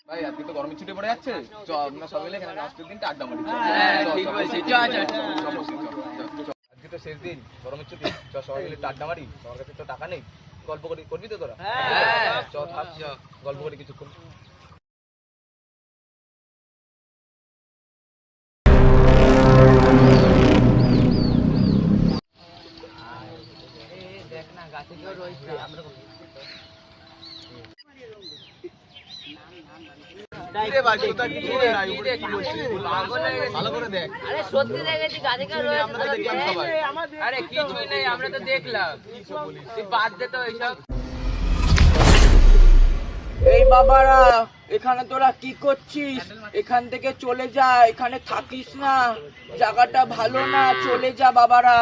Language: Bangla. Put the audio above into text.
ভাই আজকে তো গরমের ছুটি পড়ে যাচ্ছে, চ আমরা সবাই মিলে এখানে আজকের দিনটা আড্ডা মারি। ঠিক বলছিস, আজকে তো শেষ দিন গরমের ছুটি, চ সবাই মিলে আড্ডা মারি। তোমার কাছে তো টাকা নেই, গল্প করবি তো তোরা? চ থাক, গল্প করি কিছুক্ষণ। দেখ না গাছে কেউ রয়েছে, আমরা এই বাবারা এখানে তোরা কি করছিস? এখান থেকে চলে যা, এখানে থাকিস না, জায়গাটা ভালো না, চলে যা বাবারা।